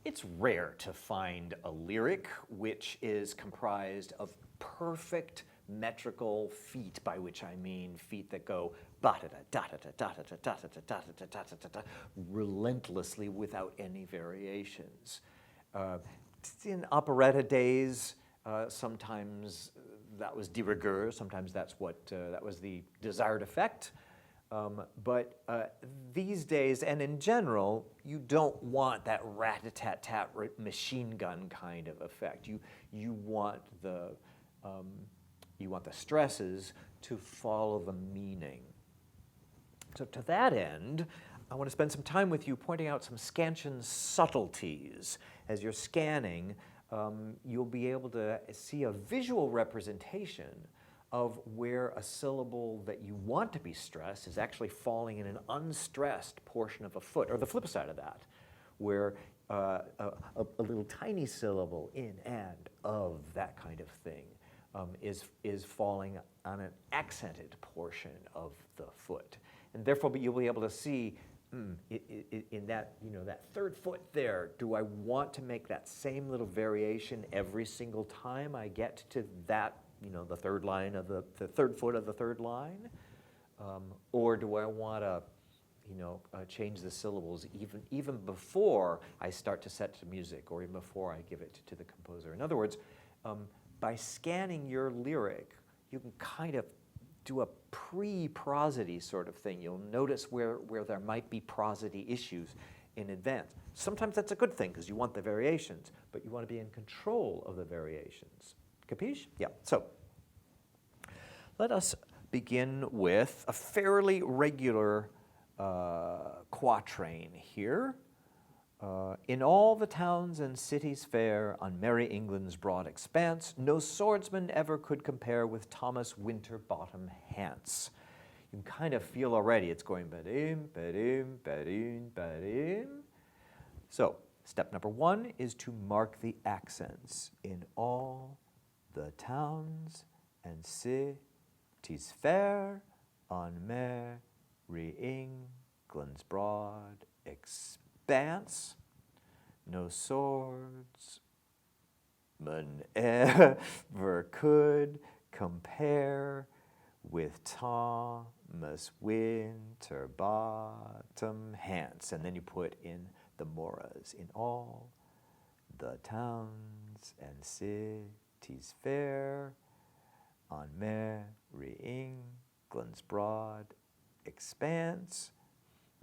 It's rare to find a lyric which is comprised of perfect metrical feet, by which I mean feet that go relentlessly without any variations. In operetta days, sometimes that was de rigueur, sometimes that was the desired effect. But these days, and in general, you don't want that rat-a-tat-tat machine gun kind of effect. You want the stresses to follow the meaning. So to that end, I want to spend some time with you pointing out some Scansion subtleties. As you're scanning, you'll be able to see a visual representation of where a syllable that you want to be stressed is actually falling in an unstressed portion of a foot, or the flip side of that, where a little tiny syllable in and of that kind of thing is falling on an accented portion of the foot. And therefore, you'll be able to see in that, that third foot there, do I want to make that same little variation every single time I get to that, the third line of the third foot of the third line? Or do I want to, change the syllables even before I start to set to music, or even before I give it to the composer? In other words, by scanning your lyric, you can kind of do a pre-prosody sort of thing. You'll notice where there might be prosody issues in advance. Sometimes that's a good thing because you want the variations, but you want to be in control of the variations. Capiche? Yeah. So let us begin with a fairly regular quatrain here. In all the towns and cities fair, on merry England's broad expanse, no swordsman ever could compare with Thomas Winterbottom Hance. You can kind of feel already it's going ba-dim, ba-dim, ba-dim, ba-dim. So step number one is to mark the accents. In all the towns and cities fair, on merry England's broad expanse, no swordsman ever could compare with Thomas Winterbottom Hance. And then you put in the moras. In all the towns and cities fair, on merry England's broad expanse,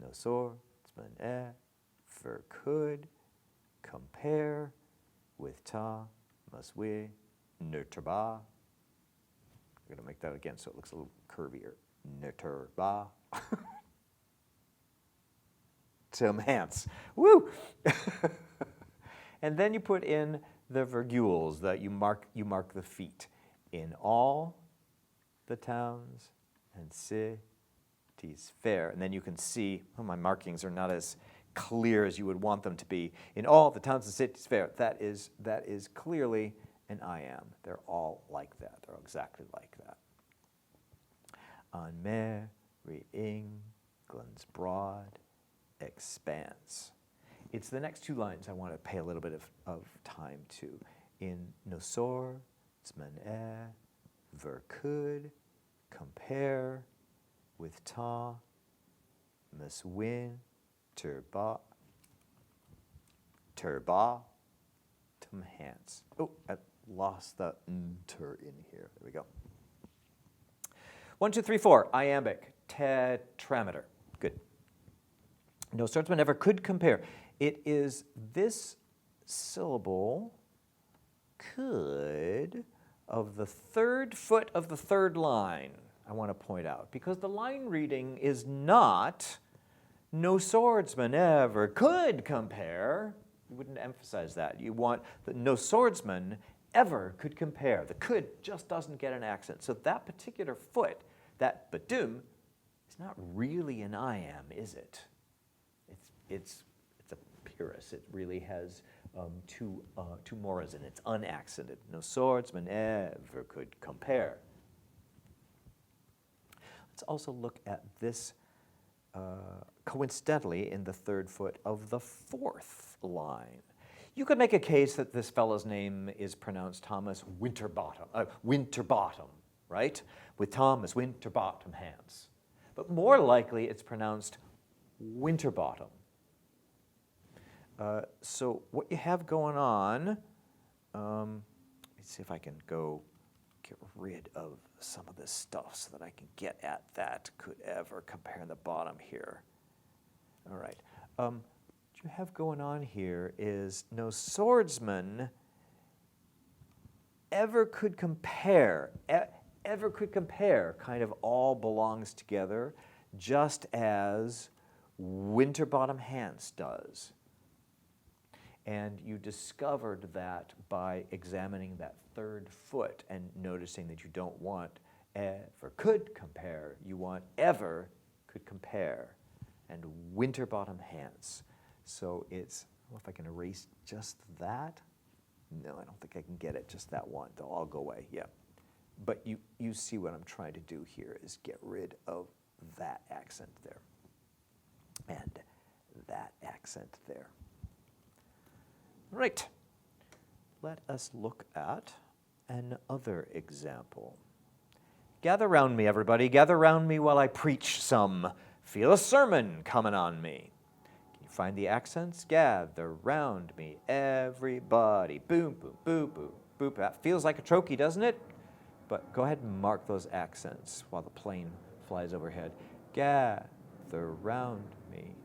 no swordsman ever could compare with Thomas Winterbottom. I'm going to make that again so it looks a little curvier. Winterbottom Hance. Woo! And then you put in the virgules that you mark the feet. In all the towns and cities fair. And then you can see, my markings are not as clear as you would want them to be. In all the towns and cities fair, that is clearly an I am. They're all like that. They're exactly like that. On merry England's broad expanse. It's the next two lines I want to pay a little bit of time to. In no swordsman ever could compare with Thomas Winterbottom Hance. Oh, I lost the nter in here. There we go. 1, 2, 3, 4. Iambic. Tetrameter. Good. No swordsman ever could compare. It is this syllable, could, of the third foot of the third line, I want to point out. Because the line reading is not, no swordsman ever could compare. You wouldn't emphasize that. You want that no swordsman ever could compare. The could just doesn't get an accent. So that particular foot, that badum, is not really an I am, is it? It's a pyrrhus. It really has two moras in it. It's unaccented. No swordsman ever could compare. Let's also look at this coincidentally in the third foot of the fourth line. You could make a case that this fellow's name is pronounced Thomas Winterbottom, right? With Thomas Winterbottom hands. But more likely it's pronounced Winterbottom. So what you have going on, let's see if I can go get rid of some of this stuff so that I can get at that could ever compare in the bottom here. All right. What you have going on here is no swordsman ever could compare, kind of all belongs together, just as Winterbottom Hands does. And you discovered that by examining that third foot and noticing that you don't want ever could compare, you want ever could compare, and Winterbottom Hands. So it's, I don't know if I can erase just that. No, I don't think I can get it, just that one. They'll all go away, yeah. But you see what I'm trying to do here is get rid of that accent there and that accent there. Right. Let us look at another example. Gather round me, everybody. Gather round me while I preach some. Feel a sermon coming on me. Can you find the accents? Gather round me, everybody. Boom, boom, boom, boom, boop. That feels like a trochee, doesn't it? But go ahead and mark those accents while the plane flies overhead. Gather round me,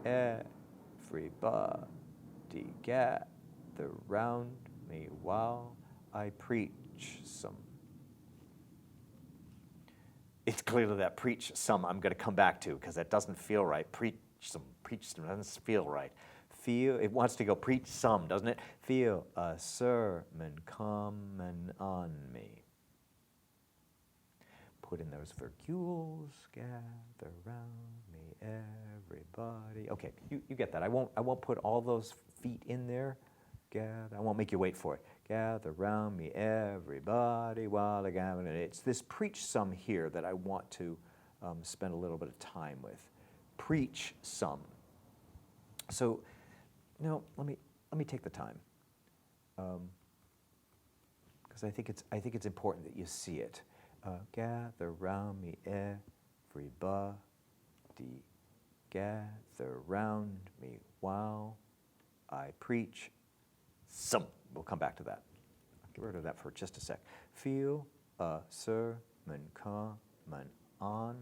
everybody. Gather round me while I preach some. It's clearly that preach some I'm going to come back to because that doesn't feel right. Preach some doesn't feel right. It wants to go preach some, doesn't it? Feel a sermon coming on me. Put in those virgules. Gather round me, everybody. Okay, you get that. I won't put all those feet in there. I won't make you wait for it. Gather round me, everybody, while I gather. It's this preach some here that I want to spend a little bit of time with. Preach some. So, let me take the time, because I think it's important that you see it. Gather round me, everybody. Gather round me while I preach some. We'll come back to that. I'll get rid of that for just a sec. Feel a sermon coming on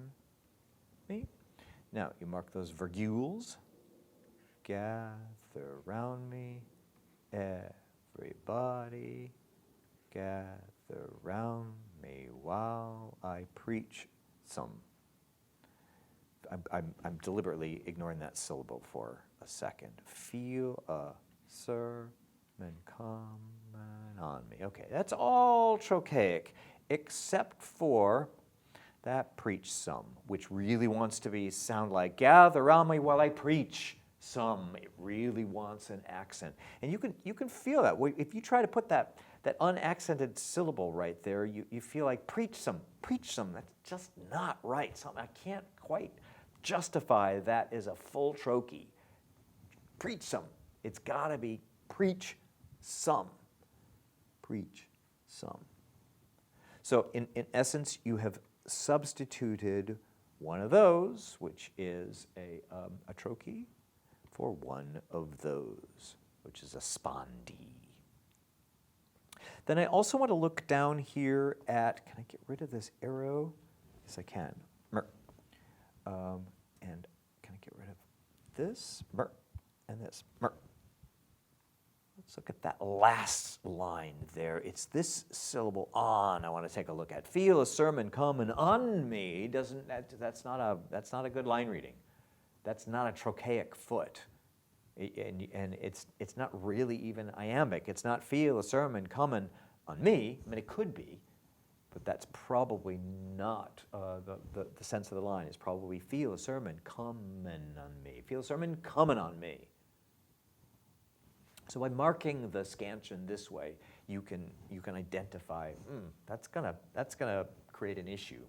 me. Now, you mark those virgules. Gather round me, everybody. Gather round me while I preach some. I'm deliberately ignoring that syllable for a second. Feel a sermon coming on me. Okay, that's all trochaic, except for that preach some, which really wants to sound like gather around me while I preach some. It really wants an accent, and you can feel that if you try to put that unaccented syllable right there. You feel like preach some. That's just not right. Something I can't quite justify that as a full trochee. Preach some. It's got to be preach some. Preach some. So in essence, you have substituted one of those, which is a trochee, for one of those, which is a spondee. Then I also want to look down here at, can I get rid of this arrow? Yes, I can. And can I get rid of this? And this. Let's look at that last line there. It's this syllable on I want to take a look at. Feel a sermon coming on me. That's not a good line reading. That's not a trochaic foot. And it's not really even iambic. It's not feel a sermon coming on me. I mean, it could be, but that's probably not the sense of the line. Is probably feel a sermon coming on me. Feel a sermon coming on me. So by marking the scansion this way, you can identify that's gonna create an issue,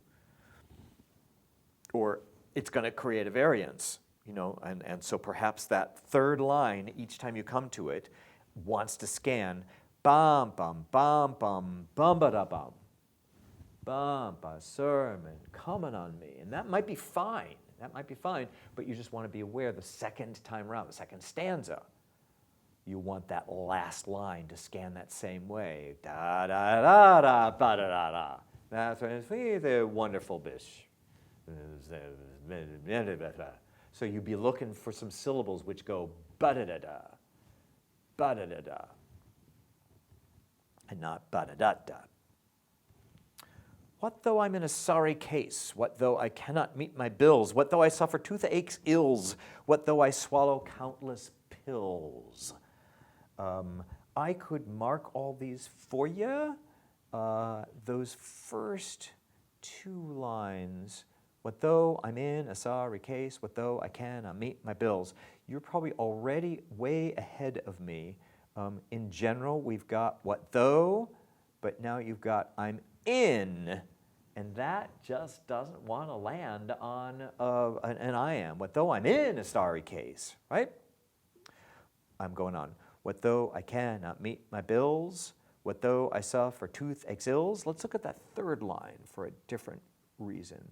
or it's gonna create a variance. And so perhaps that third line, each time you come to it, wants to scan bum bum bum bum bum ba da bum. Bum ba sermon coming on me. And that might be fine. That might be fine, but you just want to be aware the second time around, the second stanza, you want that last line to scan that same way. Da da da da ba da da da. That's the wonderful bish. So you'd be looking for some syllables which go ba da da da, and not ba da da da. What though I'm in a sorry case? What though I cannot meet my bills? What though I suffer toothaches, ills? What though I swallow countless pills? I could mark all these for you. Those first two lines, what though I'm in a sorry case, what though I cannot meet my bills, you're probably already way ahead of me. In general, we've got what though, but now you've got I'm in, and that just doesn't want to land on an I am. What though I'm in a sorry case, right? I'm going on. What though I cannot meet my bills? What though I suffer toothaches, ills? Let's look at that third line for a different reason.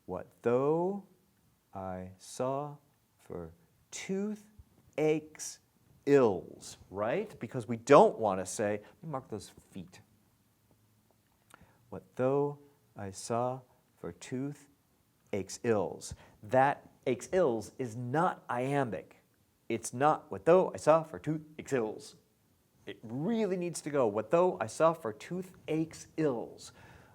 What though I suffer toothaches, ills, right? Because we don't want to say, let me mark those feet. What though I suffer toothaches, ills? That aches, ills is not iambic. It's not, what though I suffer toothaches, ills. It really needs to go, what though I suffer toothaches, ills.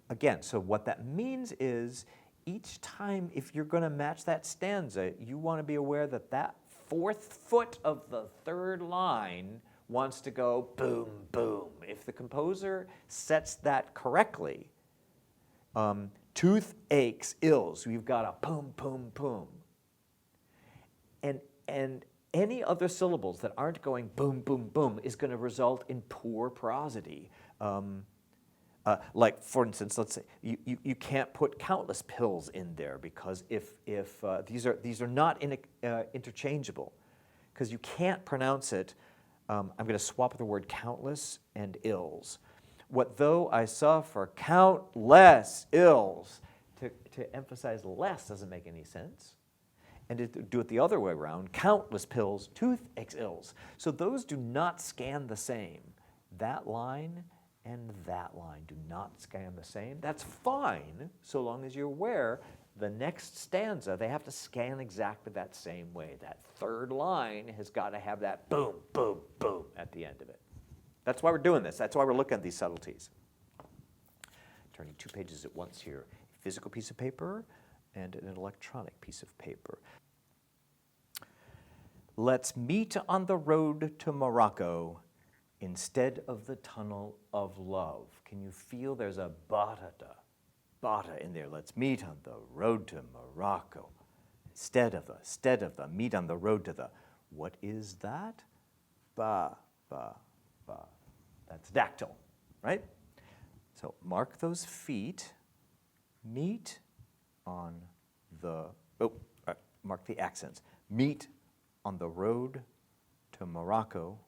Again, so what that means is each time, if you're going to match that stanza, you want to be aware that that fourth foot of the third line wants to go boom, boom. If the composer sets that correctly, toothaches, ills, we've got a boom, boom, boom. And any other syllables that aren't going boom, boom, boom is going to result in poor prosody. Like, for instance, let's say you can't put countless pills in there because if these are not interchangeable, because you can't pronounce it. I'm going to swap the word countless and ills. What though I suffer countless ills? To emphasize less doesn't make any sense. And to do it the other way around, countless pills, toothaches, ills. So those do not scan the same. That line and that line do not scan the same. That's fine, so long as you're aware the next stanza, they have to scan exactly that same way. That third line has got to have that boom, boom, boom at the end of it. That's why we're doing this. That's why we're looking at these subtleties. Turning 2 pages at once here. A physical piece of paper and an electronic piece of paper. Let's meet on the road to Morocco instead of the tunnel of love. Can you feel there's a bata in there? Let's meet on the road to Morocco instead of the, meet on the road to the. What is that? Ba, ba, ba. That's dactyl, right? So mark those feet, meet on the, mark the accents. Meet on the road to Morocco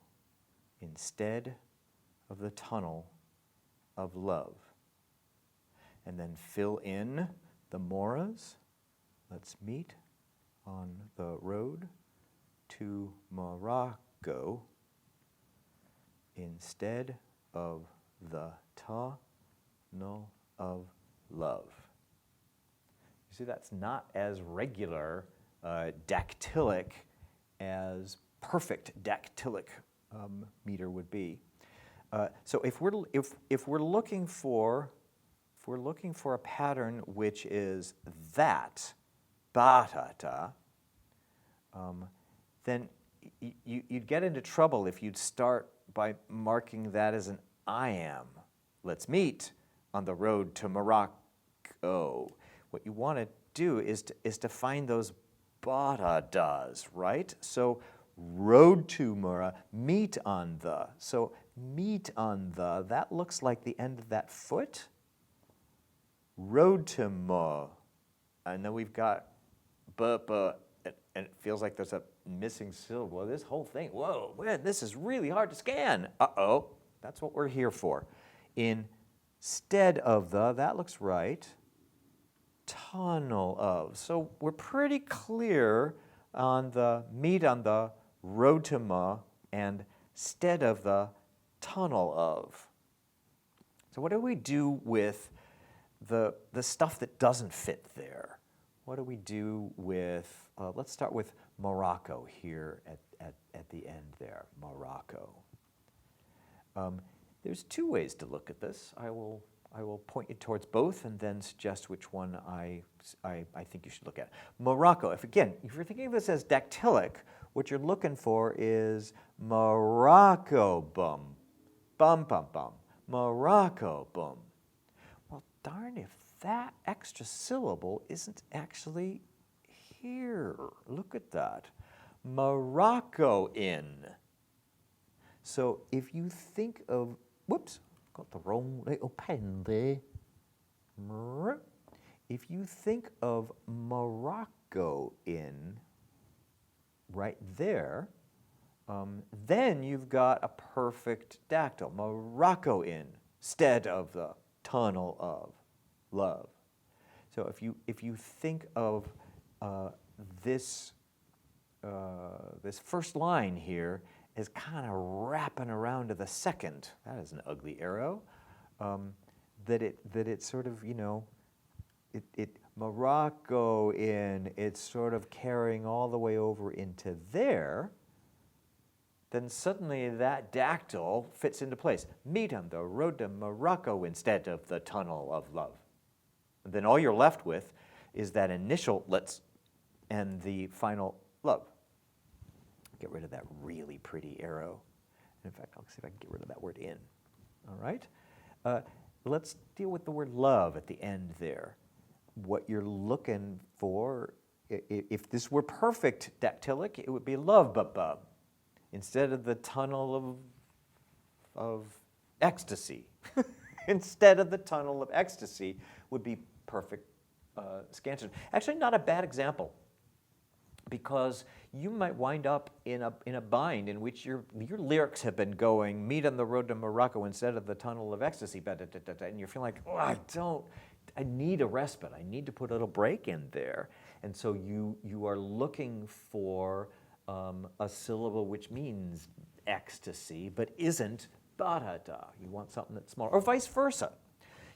instead of the tunnel of love. And then fill in the moras. Let's meet on the road to Morocco instead of the tunnel of love. You see, that's not as regular dactylic as perfect dactylic meter would be. So if we're looking for a pattern which is that ba-ta-ta, then you'd get into trouble if you'd start by marking that as an I am. Let's meet on the road to Morocco. What you want to do is to find those ba-ta-das, right? So road to Mura, meet on the. So meet on the, that looks like the end of that foot. Road to Mo. And then we've got ba, and it feels like there's a missing syllable. This whole thing, whoa, man, this is really hard to scan. Uh-oh, that's what we're here for. Instead of the, that looks right, tunnel of. So we're pretty clear on the meet on the road to ma and stead of the tunnel of. So what do we do with the stuff that doesn't fit there? What do we do with, let's start with Morocco here at the end there, Morocco. There's two ways to look at this. I will point you towards both and then suggest which one I think you should look at. Morocco, if you're thinking of this as dactylic, what you're looking for is Morocco bum, bum, bum, bum, Morocco bum. Well, darn if that extra syllable isn't actually here. Look at that. Morocco in. So if you think of, whoops, got the wrong little pen there. If you think of Morocco in right there, then you've got a perfect dactyl. Morocco in, instead of the tunnel of love. So if you think of this first line here as kind of wrapping around to the second, that is an ugly arrow, that it sort of, you know, it Morocco in, it's sort of carrying all the way over into there, then suddenly that dactyl fits into place. Meet on the road to Morocco instead of the tunnel of love. And then all you're left with is that initial let's and the final love. Get rid of that really pretty arrow. In fact, I'll see if I can get rid of that word in. All right? Let's deal with the word love at the end there. What you're looking for, if this were perfect dactylic, it would be love bub. Instead of the tunnel of ecstasy. Instead of the tunnel of ecstasy would be perfect scansion. Actually, not a bad example, because you might wind up in a bind in which your lyrics have been going, meet on the road to Morocco instead of the tunnel of ecstasy, and you're feeling like, oh, I need a respite. I need to put a little break in there. And so you are looking for a syllable which means ecstasy, but isn't da-da-da. You want something that's smaller, or vice versa.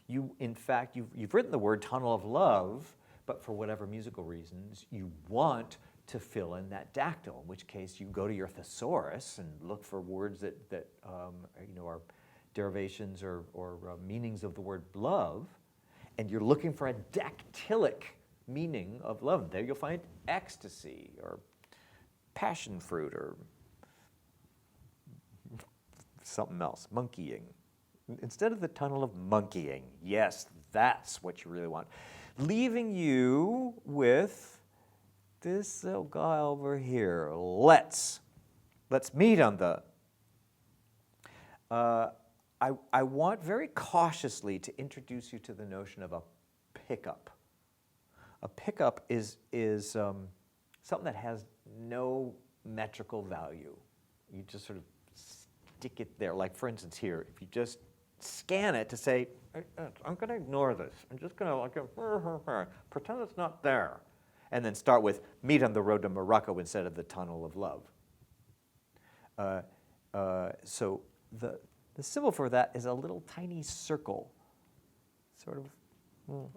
In fact, you've written the word tunnel of love, but for whatever musical reasons, you want to fill in that dactyl, in which case you go to your thesaurus and look for words that are derivations or meanings of the word love, and you're looking for a dactylic meaning of love. There you'll find ecstasy or passion fruit or something else, monkeying. Instead of the tunnel of monkeying, yes, that's what you really want. Leaving you with this little guy over here. Let's meet on the. I want very cautiously to introduce you to the notion of a pickup. A pickup is something that has no metrical value. You just sort of stick it there. Like, for instance, here, if you just scan it to say, I'm going to ignore this. I'm just going to pretend it's not there. And then start with, meet on the road to Morocco instead of the tunnel of love. So the symbol for that is a little tiny circle, sort of,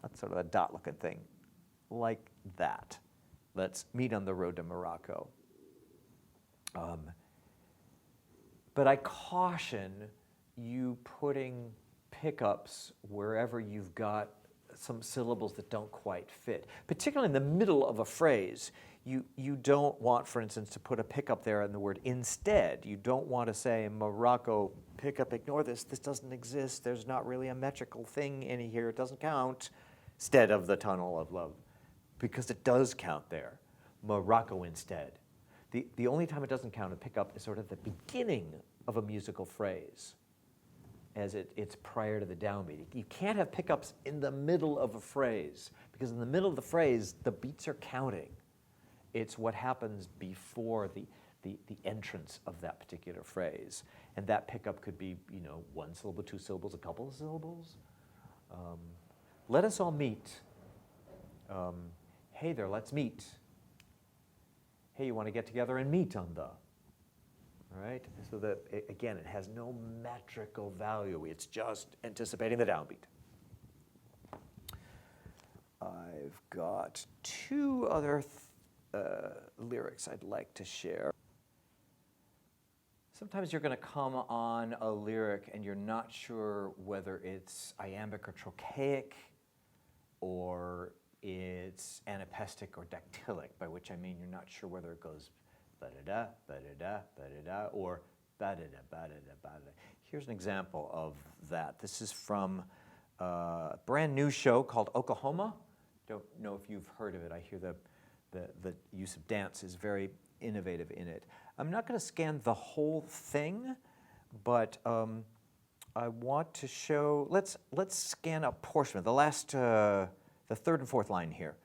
that's sort of a dot-looking thing, like that. Let's meet on the road to Morocco. But I caution you putting pickups wherever you've got some syllables that don't quite fit. Particularly in the middle of a phrase, you don't want, for instance, to put a pickup there in the word instead. You don't want to say, Morocco, pickup, ignore this doesn't exist, there's not really a metrical thing in here, it doesn't count, instead of the tunnel of love. Because it does count there. Morocco instead. The only time it doesn't count a pickup is sort of the beginning of a musical phrase, as it's prior to the downbeat. You can't have pickups in the middle of a phrase, because in the middle of the phrase, the beats are counting. It's what happens before the entrance of that particular phrase. And that pickup could be, you know, one syllable, two syllables, a couple of syllables. Let us all meet. Hey there, let's meet. Hey, you want to get together and meet on the. All right? So that, again, it has no metrical value. It's just anticipating the downbeat. I've got two other lyrics I'd like to share. Sometimes you're going to come on a lyric and you're not sure whether it's iambic or trochaic, or it's anapestic or dactylic, by which I mean you're not sure whether it goes ba-da-da, ba-da-da, ba-da-da, or ba-da-da, ba-da-da, ba-da-da. Here's an example of that. This is from a brand new show called Oklahoma. Don't know if you've heard of it. I hear the use of dance is very innovative in it. I'm not going to scan the whole thing, but I want to show. Let's scan a portion of the last, the third and fourth line here,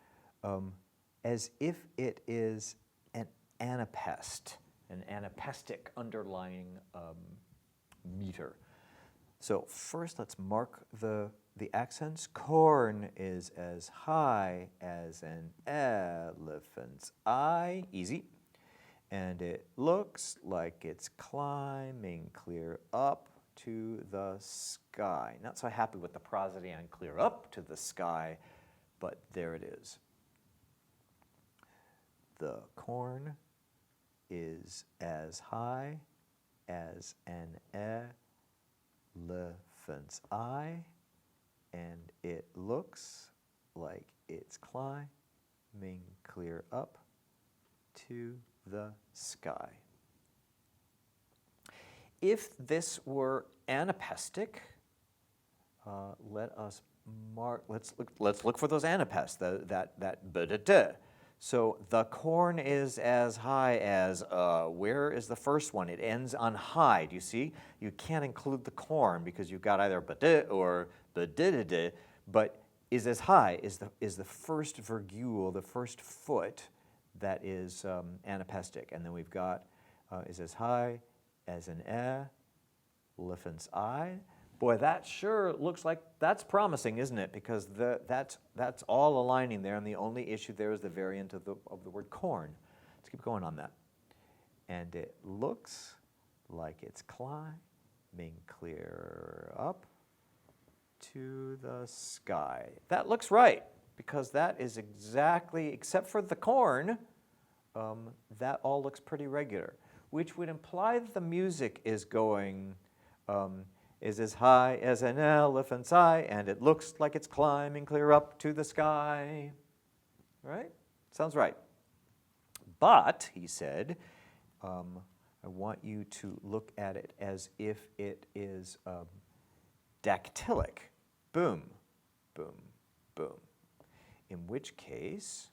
as if it is an anapest, an anapestic underlying meter. So first, let's mark the accents. Corn is as high as an elephant's eye. Easy. And it looks like it's climbing clear up to the sky. Not so happy with the prosody on clear up to the sky, but there it is. The corn is as high as an elephant's eye, and it looks like it's climbing clear up to the sky. If this were anapestic, let us mark. Let's look for those anapests. That ba-da-da. So the corn is as high as. Where is the first one? It ends on high. Do you see? You can't include the corn because you've got either ba-da or ba-da-da-da. But is as high is the first virgule, the first foot that is anapestic, and then we've got is as high as an elephant's eye. Boy, that sure looks like that's promising, isn't it? Because that's all aligning there, and the only issue there is the variant of the word corn. Let's keep going on that. And it looks like it's climbing clear up to the sky. That looks right, because that is exactly, except for the corn, that all looks pretty regular, which would imply that the music is going, is as high as an elephant's eye, and it looks like it's climbing clear up to the sky. Right? Sounds right. But, he said, I want you to look at it as if it is dactylic. Boom, boom, boom. In which case,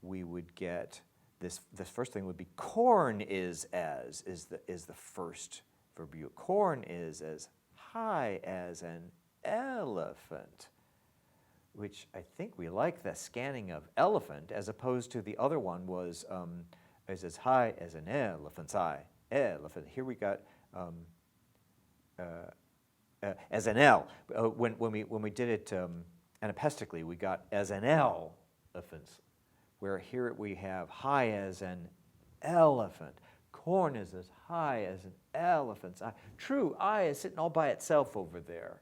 we would get this first thing would be corn is the first verb. Corn is as high as an elephant, which I think we like the scanning of elephant as opposed to the other one was is as high as an elephant's eye. Elephant. Here we got as an L. When we did it anapestically, we got as an elephant, where here we have high as an elephant. Corn is as high as an elephant's eye. True, eye is sitting all by itself over there.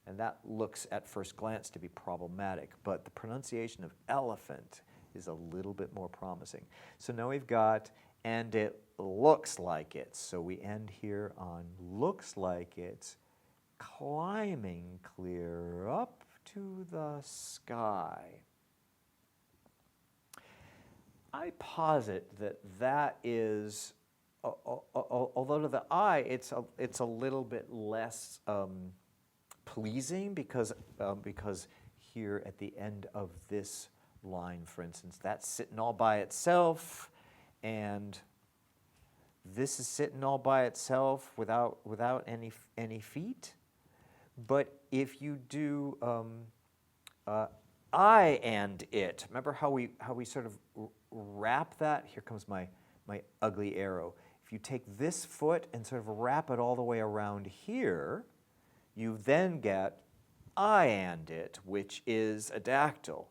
And that looks at first glance to be problematic, but the pronunciation of elephant is a little bit more promising. So now we've got, and it looks like it. So we end here on looks like it's climbing clear up to the sky. I posit that is, although to the eye it's a little bit less pleasing because here at the end of this line, for instance, that's sitting all by itself, and this is sitting all by itself without any feet. But if you do I and it, remember how we sort of wrap that, here comes my ugly arrow. If you take this foot and sort of wrap it all the way around here, you then get I and it, which is a dactyl.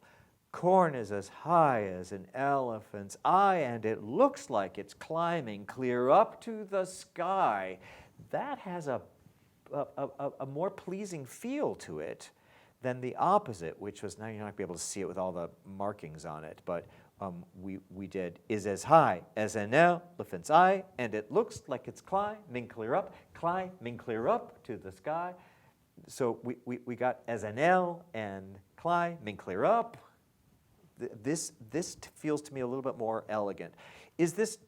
Corn is as high as an elephant's eye, and it looks like it's climbing clear up to the sky. That has a more pleasing feel to it than the opposite, which was, now you're not going to be able to see it with all the markings on it, but we did, is as high as an elephant's eye, and it looks like it's climbing clear up to the sky. So we got as an L and climbing clear up. This feels to me a little bit more elegant. Is this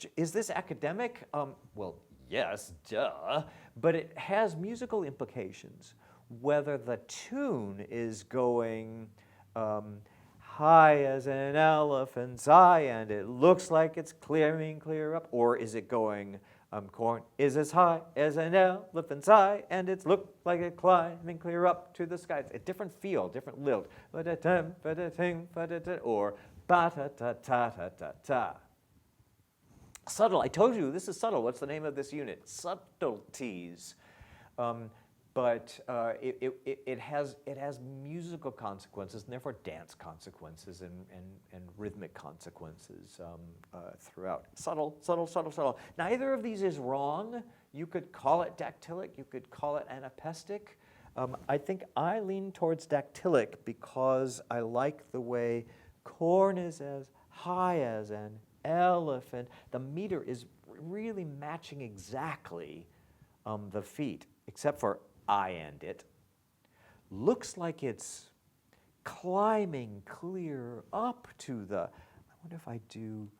academic? Well, yes, duh. But it has musical implications. Whether the tune is going high as an elephant's eye and it looks like it's climbing clear up, or is it going corn is as high as an elephant's eye and it's looked like it's climbing clear up to the sky. It's a different feel, different lilt. Or ba-ta-ta-ta-ta-ta-ta. Subtle. I told you this is subtle. What's the name of this unit? Subtleties. But it has musical consequences and therefore dance consequences and rhythmic consequences throughout. Subtle, subtle, subtle, subtle. Neither of these is wrong. You could call it dactylic. You could call it anapestic. I think I lean towards dactylic because I like the way corn is as high as an elephant. The meter is really matching exactly the feet, except for I and it. Looks like it's climbing clear up to the, I wonder if I do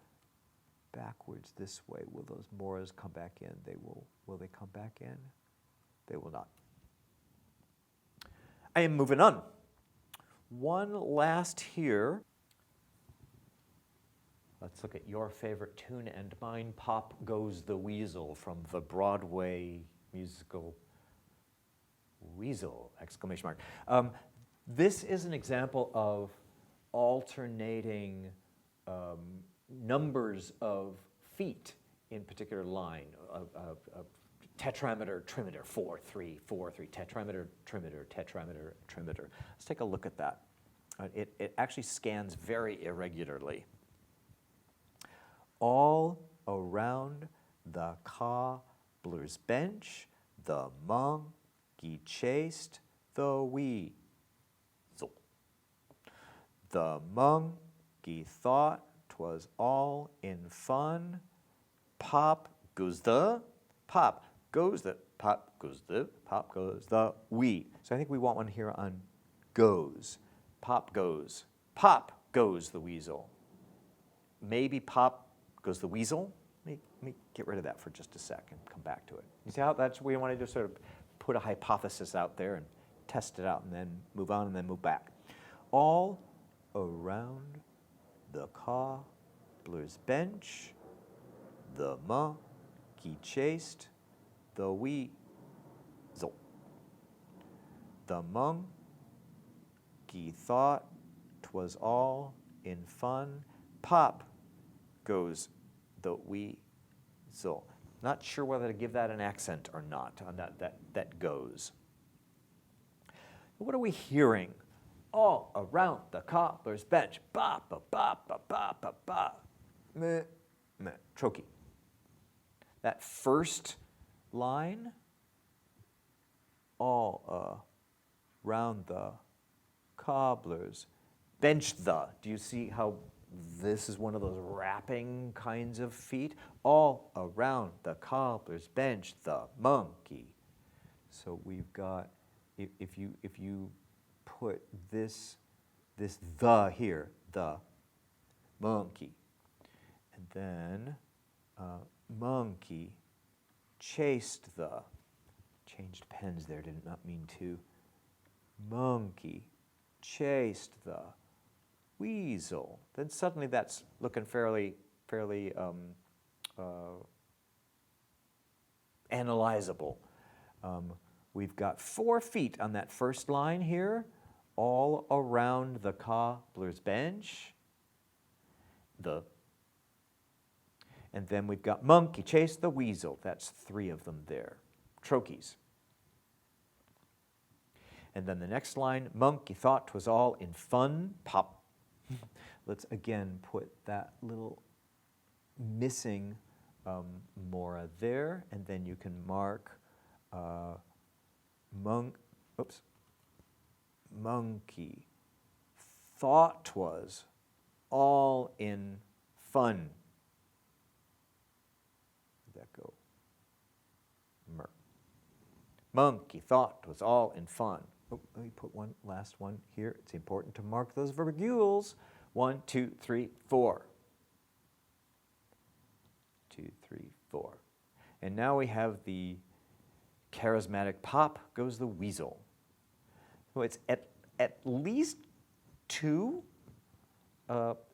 backwards this way, will those moras come back in? Will they come back in? They will not. I am moving on. One last here. Let's look at your favorite tune and mine, Pop Goes the Weasel, from the Broadway musical Weasel, exclamation mark. This is an example of alternating numbers of feet in particular line, tetrameter, trimeter, 4, 3, 4, 3, tetrameter, trimeter, tetrameter, trimeter. Let's take a look at that. It actually scans very irregularly. All around the cobbler's bench, the monkey chased the weasel. The monkey thought 'twas all in fun. Pop goes the, pop goes the, pop goes the, pop goes the wee. So I think we want one here on goes. Pop goes the weasel. Maybe pop goes the weasel. Let me get rid of that for just a sec and come back to it. You see how that's, we want to just sort of put a hypothesis out there and test it out and then move on and then move back. All around the cobbler's bench, the monkey chased the weasel. The monkey thought 'twas all in fun. Pop goes the weasel. Not sure whether to give that an accent or not on that goes. What are we hearing? All around the cobbler's bench. Ba ba ba ba ba ba ba. Meh meh. Trochee. That first line, all around the cobbler's bench. The. Do you see how this is one of those rapping kinds of feet? All around the cobbler's bench, the monkey. So we've got, if you put this the here, the monkey, and then monkey chased the, changed pens there, did not mean to. Monkey chased the weasel. Then suddenly that's looking fairly analyzable. We've got 4 feet on that first line here, all around the cobbler's bench. The And then we've got monkey chased the weasel. That's 3 of them there. Trochees. And then the next line, monkey thought 'twas all in fun, pop. Let's again put that little missing mora there, and then you can mark monkey thought 'twas all in fun. Where'd that go? Monkey thought 'twas all in fun. Oh, let me put one last one here. It's important to mark those virgules. 1, 2, 3, 4. 2, 3, 4. And now we have the charismatic pop goes the weasel. So it's at least 2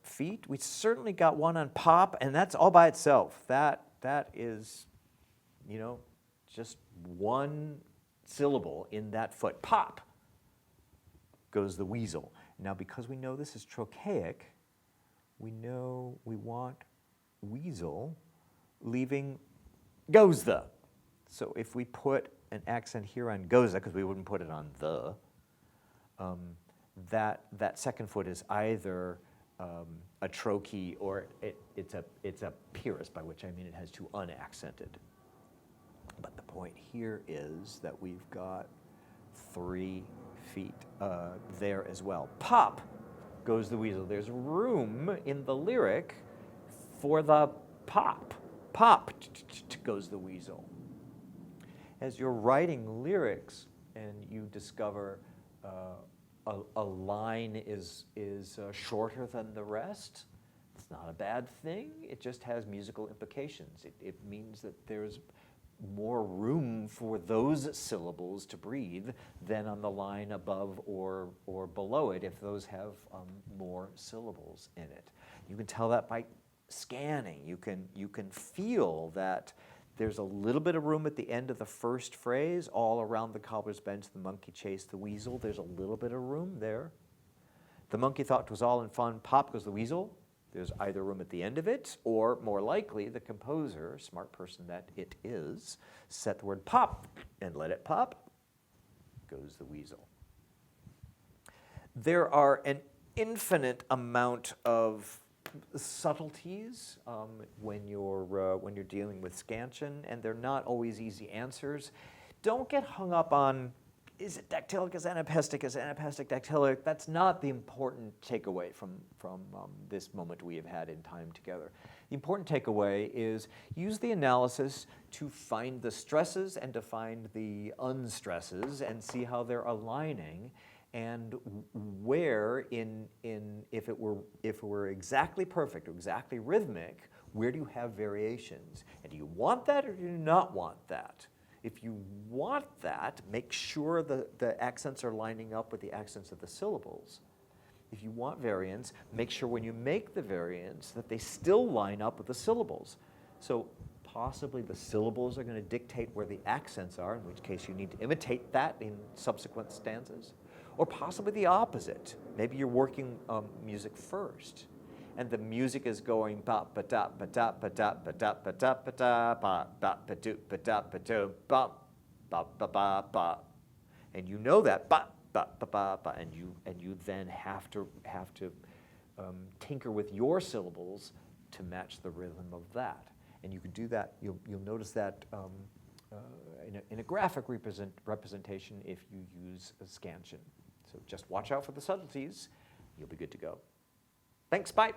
feet. We certainly got one on pop, and that's all by itself. That is, you know, just one syllable in that foot. Pop goes the weasel. Now, because we know this is trochaic, we know we want weasel leaving goes the. So if we put an accent here on goes the, because we wouldn't put it on the, that second foot is either a trochee or it's a pyrrhus, by which I mean it has 2 unaccented. But the point here is that we've got 3 feet there as well. Pop goes the weasel. There's room in the lyric for the pop. Pop goes the weasel. As you're writing lyrics and you discover a line is shorter than the rest, it's not a bad thing. It just has musical implications. It means that there's more room for those syllables to breathe than on the line above or below it if those have more syllables in it. You can tell that by scanning. You can feel that there's a little bit of room at the end of the first phrase, all around the cobbler's bench, the monkey chased the weasel. There's a little bit of room there. The monkey thought 'twas all in fun, pop goes the weasel. There's either room at the end of it, or more likely, the composer, smart person that it is, set the word pop and let it pop, goes the weasel. There are an infinite amount of subtleties when you're dealing with scansion, and they're not always easy answers. Don't get hung up on, is it dactylic, is anapestic dactylic? That's not the important takeaway from this moment we have had in time together. The important takeaway is use the analysis to find the stresses and to find the unstresses and see how they're aligning, and where if it were exactly perfect or exactly rhythmic, where do you have variations? And do you want that or do you not want that? If you want that, make sure the accents are lining up with the accents of the syllables. If you want variants, make sure when you make the variants that they still line up with the syllables. So possibly the syllables are going to dictate where the accents are, in which case you need to imitate that in subsequent stanzas. Or possibly the opposite. Maybe you're working music first, and the music is going ba ba da ba da ba da ba da ba da ba da ba ba ba do ba da ba do ba ba ba ba ba, and you know that ba ba ba ba ba, and you then have to tinker with your syllables to match the rhythm of that, and you can do that. You'll notice that in a graphic representation if you use a scansion. So just watch out for the subtleties. You'll be good to go. Thanks. Bye.